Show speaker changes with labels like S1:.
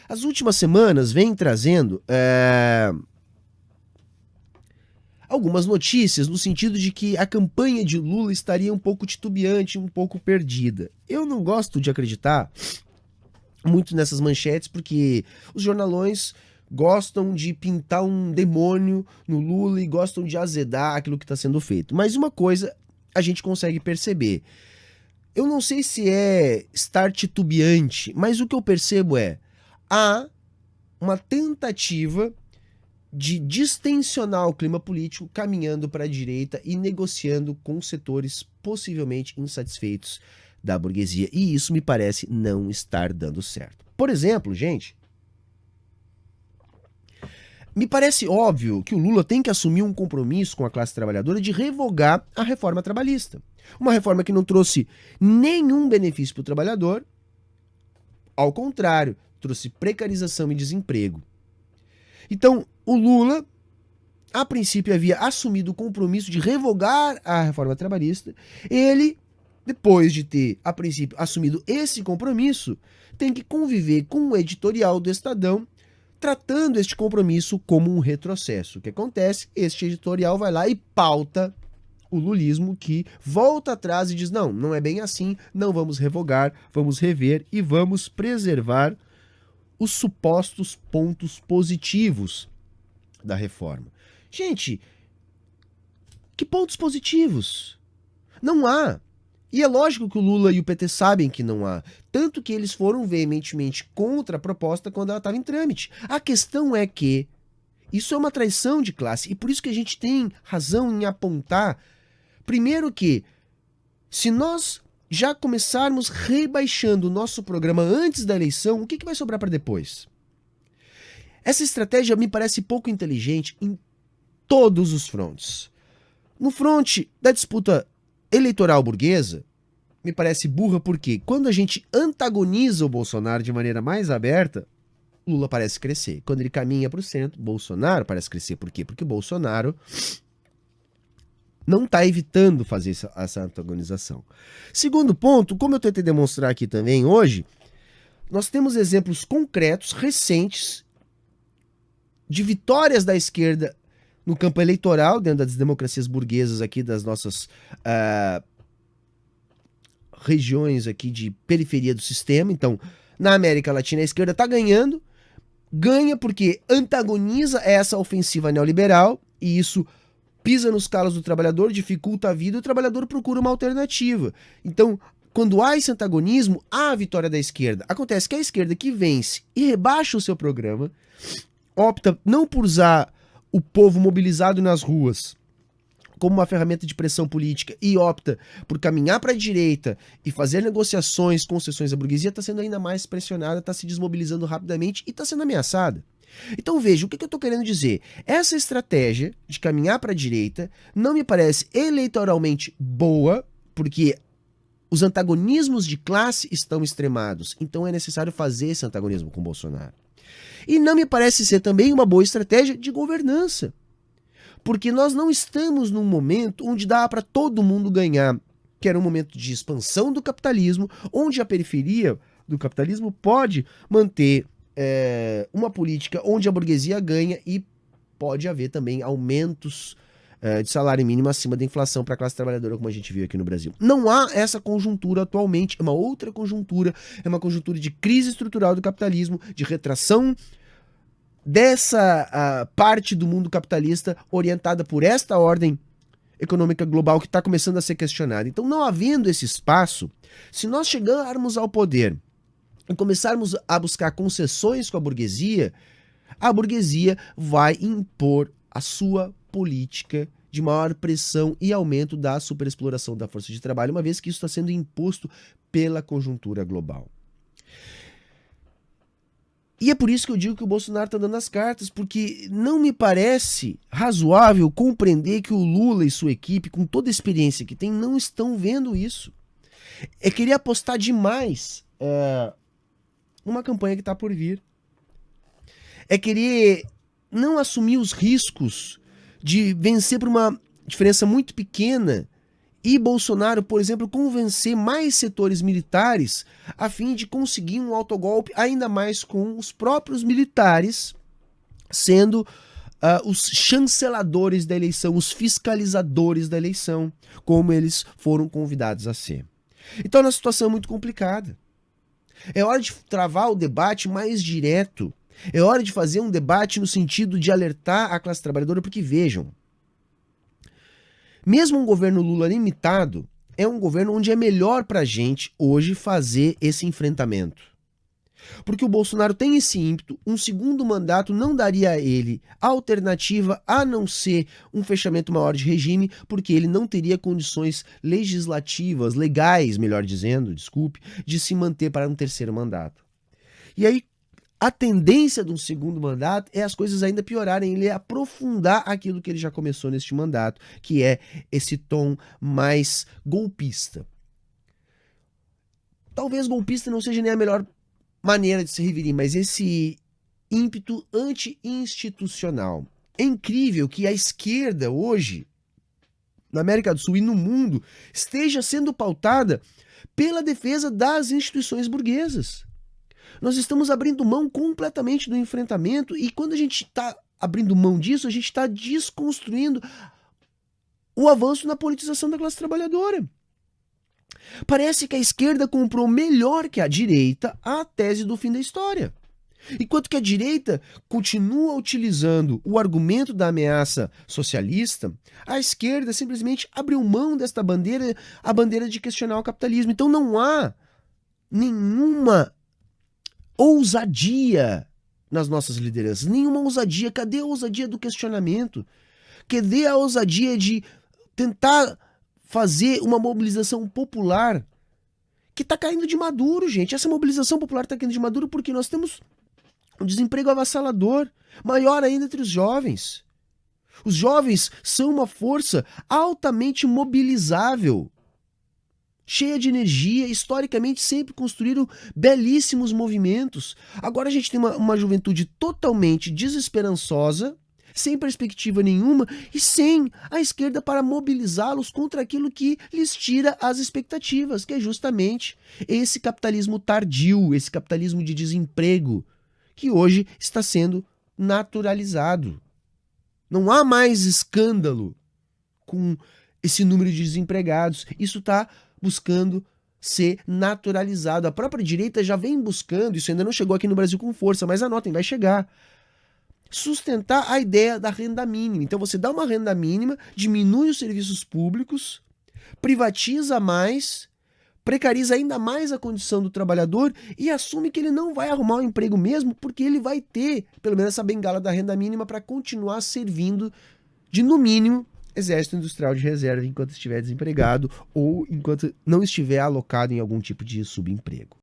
S1: As últimas semanas vêm trazendo algumas notícias no sentido de que a campanha de Lula estaria um pouco titubeante, um pouco perdida. Eu não gosto de acreditar muito nessas manchetes porque os jornalões gostam de pintar um demônio no Lula e gostam de azedar aquilo que está sendo feito. Mas uma coisa a gente consegue perceber. Eu não sei se é estar titubeante, mas o que eu percebo é há uma tentativa de distensionar o clima político caminhando para a direita e negociando com setores possivelmente insatisfeitos da burguesia. E isso me parece não estar dando certo. Por exemplo, gente, me parece óbvio que o Lula tem que assumir um compromisso com a classe trabalhadora de revogar a reforma trabalhista. Uma reforma que não trouxe nenhum benefício para o trabalhador, ao contrário, trouxe precarização e desemprego. Então, o Lula, a princípio, havia assumido o compromisso de revogar a reforma trabalhista. Ele, depois de ter, a princípio, assumido esse compromisso, tem que conviver com o editorial do Estadão, tratando este compromisso como um retrocesso. O que acontece? Este editorial vai lá e pauta o lulismo, que volta atrás e diz, não é bem assim, não vamos revogar, vamos rever e vamos preservar os supostos pontos positivos da reforma. Gente, que pontos positivos? Não há. E é lógico que o Lula e o PT sabem que não há. Tanto que eles foram veementemente contra a proposta quando ela estava em trâmite. A questão é que isso é uma traição de classe. E por isso que a gente tem razão em apontar, primeiro que, se nós já começarmos rebaixando o nosso programa antes da eleição, o que vai sobrar para depois? Essa estratégia me parece pouco inteligente em todos os frontes. No fronte da disputa eleitoral burguesa, me parece burra porque quando a gente antagoniza o Bolsonaro de maneira mais aberta, Lula parece crescer. Quando ele caminha para o centro, Bolsonaro parece crescer. Por quê? Porque o Bolsonaro não está evitando fazer essa antagonização. Segundo ponto, como eu tentei demonstrar aqui também hoje, nós temos exemplos concretos, recentes, de vitórias da esquerda no campo eleitoral, dentro das democracias burguesas aqui, das nossas regiões aqui de periferia do sistema. Então, na América Latina, a esquerda está ganhando, ganha porque antagoniza essa ofensiva neoliberal, e isso pisa nos calos do trabalhador, dificulta a vida, e o trabalhador procura uma alternativa. Então, quando há esse antagonismo, há a vitória da esquerda. Acontece que a esquerda que vence e rebaixa o seu programa, opta não por usar o povo mobilizado nas ruas como uma ferramenta de pressão política e opta por caminhar para a direita e fazer negociações, concessões à burguesia, está sendo ainda mais pressionada, está se desmobilizando rapidamente e está sendo ameaçada. Então veja, o que eu estou querendo dizer? Essa estratégia de caminhar para a direita não me parece eleitoralmente boa, porque os antagonismos de classe estão extremados, então é necessário fazer esse antagonismo com Bolsonaro. E não me parece ser também uma boa estratégia de governança, porque nós não estamos num momento onde dá para todo mundo ganhar, que era um momento de expansão do capitalismo, onde a periferia do capitalismo pode manter uma política onde a burguesia ganha e pode haver também aumentos de salário mínimo acima da inflação para a classe trabalhadora, como a gente viu aqui no Brasil. Não há essa conjuntura atualmente, é uma outra conjuntura, é uma conjuntura de crise estrutural do capitalismo, de retração dessa parte do mundo capitalista orientada por esta ordem econômica global que está começando a ser questionada. Então, não havendo esse espaço, se nós chegarmos ao poder e começarmos a buscar concessões com a burguesia vai impor a sua política de maior pressão e aumento da superexploração da força de trabalho, uma vez que isso está sendo imposto pela conjuntura global. E é por isso que eu digo que o Bolsonaro está dando as cartas, porque não me parece razoável compreender que o Lula e sua equipe, com toda a experiência que tem, não estão vendo isso. É querer apostar demais numa campanha que está por vir. É querer não assumir os riscos de vencer por uma diferença muito pequena E Bolsonaro, por exemplo, convencer mais setores militares a fim de conseguir um autogolpe, ainda mais com os próprios militares sendo os chanceladores da eleição, os fiscalizadores da eleição, como eles foram convidados a ser. Então é uma situação muito complicada. É hora de travar o debate mais direto. É hora de fazer um debate no sentido de alertar a classe trabalhadora, porque vejam, mesmo um governo Lula limitado, é um governo onde é melhor para a gente hoje fazer esse enfrentamento. Porque o Bolsonaro tem esse ímpeto, um segundo mandato não daria a ele alternativa a não ser um fechamento maior de regime, porque ele não teria condições legislativas, legais, melhor dizendo, desculpe, de se manter para um terceiro mandato. E aí, a tendência de um segundo mandato é as coisas ainda piorarem, ele aprofundar aquilo que ele já começou neste mandato, que é esse tom mais golpista. Talvez golpista não seja nem a melhor maneira de se referir, mas esse ímpeto anti-institucional. É incrível que a esquerda hoje, na América do Sul e no mundo, esteja sendo pautada pela defesa das instituições burguesas. Nós estamos abrindo mão completamente do enfrentamento e quando a gente está abrindo mão disso, a gente está desconstruindo o avanço na politização da classe trabalhadora. Parece que a esquerda comprou melhor que a direita a tese do fim da história. Enquanto que a direita continua utilizando o argumento da ameaça socialista, a esquerda simplesmente abriu mão desta bandeira, a bandeira de questionar o capitalismo. Então não há nenhuma ousadia nas nossas lideranças, nenhuma ousadia. Cadê a ousadia do questionamento? Cadê a ousadia de tentar fazer uma mobilização popular que está caindo de maduro, gente? Essa mobilização popular está caindo de maduro porque nós temos um desemprego avassalador, maior ainda entre os jovens. Os jovens são uma força altamente mobilizável, cheia de energia, historicamente sempre construíram belíssimos movimentos. Agora a gente tem uma juventude totalmente desesperançosa, sem perspectiva nenhuma e sem a esquerda para mobilizá-los contra aquilo que lhes tira as expectativas, que é justamente esse capitalismo tardio, esse capitalismo de desemprego, que hoje está sendo naturalizado. Não há mais escândalo com esse número de desempregados. Isso está buscando ser naturalizado. A própria direita já vem buscando, isso ainda não chegou aqui no Brasil com força, mas anotem, vai chegar. Sustentar a ideia da renda mínima. Então você dá uma renda mínima, diminui os serviços públicos, privatiza mais, precariza ainda mais a condição do trabalhador e assume que ele não vai arrumar um emprego mesmo, porque ele vai ter, pelo menos, essa bengala da renda mínima para continuar servindo de, no mínimo, exército industrial de reserva enquanto estiver desempregado ou enquanto não estiver alocado em algum tipo de subemprego.